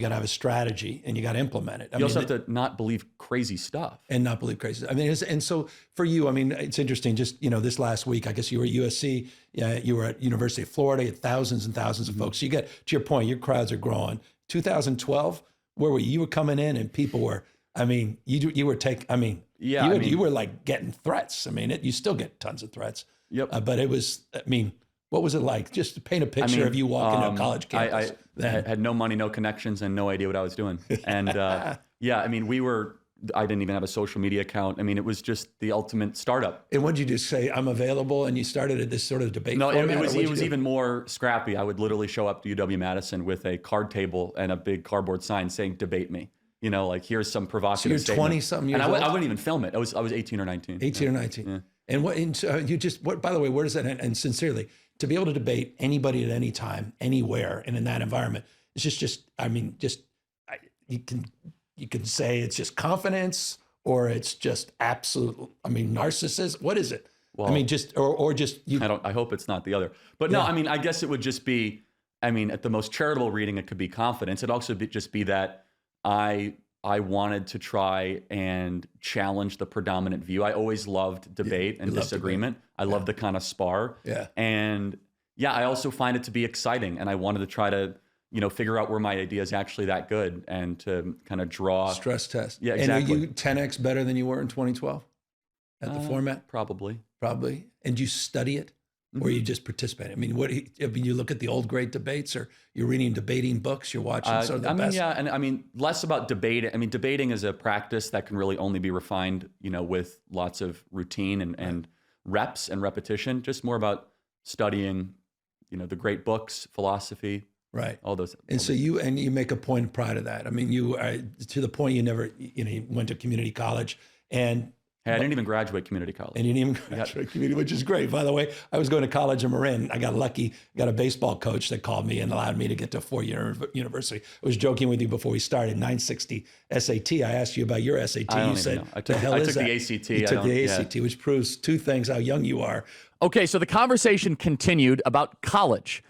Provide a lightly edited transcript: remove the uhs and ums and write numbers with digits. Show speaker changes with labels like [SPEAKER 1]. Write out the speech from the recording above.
[SPEAKER 1] You got to have a strategy and you got to implement it.
[SPEAKER 2] You also have to not believe crazy stuff.
[SPEAKER 1] And not believe crazy. I mean, and so for you, I mean, it's interesting. Just this last week, I guess you were at USC, you were at University of Florida, you had thousands and thousands of folks. So you get to your point, your crowds are growing. 2012, where were you? You were coming in, and people were. I mean, you were taking. I mean, you were like getting threats. I mean, you still get tons of threats.
[SPEAKER 2] Yep.
[SPEAKER 1] But it was. I mean, what was it like? Just to paint a picture of you walking into a college campus.
[SPEAKER 2] I had no money, no connections, and no idea what I was doing. And I mean, I didn't even have a social media account. I mean, it was just the ultimate startup.
[SPEAKER 1] And what did you just say? I'm available, and you started at this sort of debate.
[SPEAKER 2] No,
[SPEAKER 1] format,
[SPEAKER 2] it was even more scrappy. I would literally show up to UW-Madison with a card table and a big cardboard sign saying "Debate me." Like here's some provocative.
[SPEAKER 1] So you're 20-something years
[SPEAKER 2] and
[SPEAKER 1] old.
[SPEAKER 2] I wouldn't even film it. I was 18 or 19.
[SPEAKER 1] 18 or 19.
[SPEAKER 2] Yeah.
[SPEAKER 1] And what? By the way, where does that end? And sincerely, to be able to debate anybody at any time, anywhere, and in that environment, it's you can say it's just confidence, or it's just absolute. I mean, narcissism. What is it? Well, I mean, just or just you.
[SPEAKER 2] I hope it's not the other. But no, I mean, I guess it would just be. I mean, at the most charitable reading, it could be confidence. It'd also just be that I wanted to try and challenge the predominant view. I always loved debate and disagreement. I love the kind of spar.
[SPEAKER 1] Yeah.
[SPEAKER 2] And I also find it to be exciting. And I wanted to try to, figure out where my idea is actually that good and to kind of draw.
[SPEAKER 1] Stress test.
[SPEAKER 2] Yeah, exactly.
[SPEAKER 1] And are you 10x better than you were in 2012 at the format?
[SPEAKER 2] Probably.
[SPEAKER 1] And do you study it? Or you just participate? I mean, you look at the old great debates, or you're reading debating books, you're watching sort of the best.
[SPEAKER 2] And I mean, less about debate. I mean, debating is a practice that can really only be refined, with lots of routine and reps and repetition. Just more about studying, the great books, philosophy,
[SPEAKER 1] right?
[SPEAKER 2] All those.
[SPEAKER 1] And so you make a point of pride of that. I mean, you are to the point you went to community college and.
[SPEAKER 2] Hey, I didn't even graduate community college.
[SPEAKER 1] And you didn't even graduate community, which is great. By the way, I was going to college in Marin. I got lucky, got a baseball coach that called me and allowed me to get to a 4-year university. I was joking with you before we started, 960 SAT. I asked you about your SAT.
[SPEAKER 2] You said, I took the ACT.
[SPEAKER 1] You took the ACT, which proves two things, how young you are.
[SPEAKER 3] Okay, so the conversation continued about college.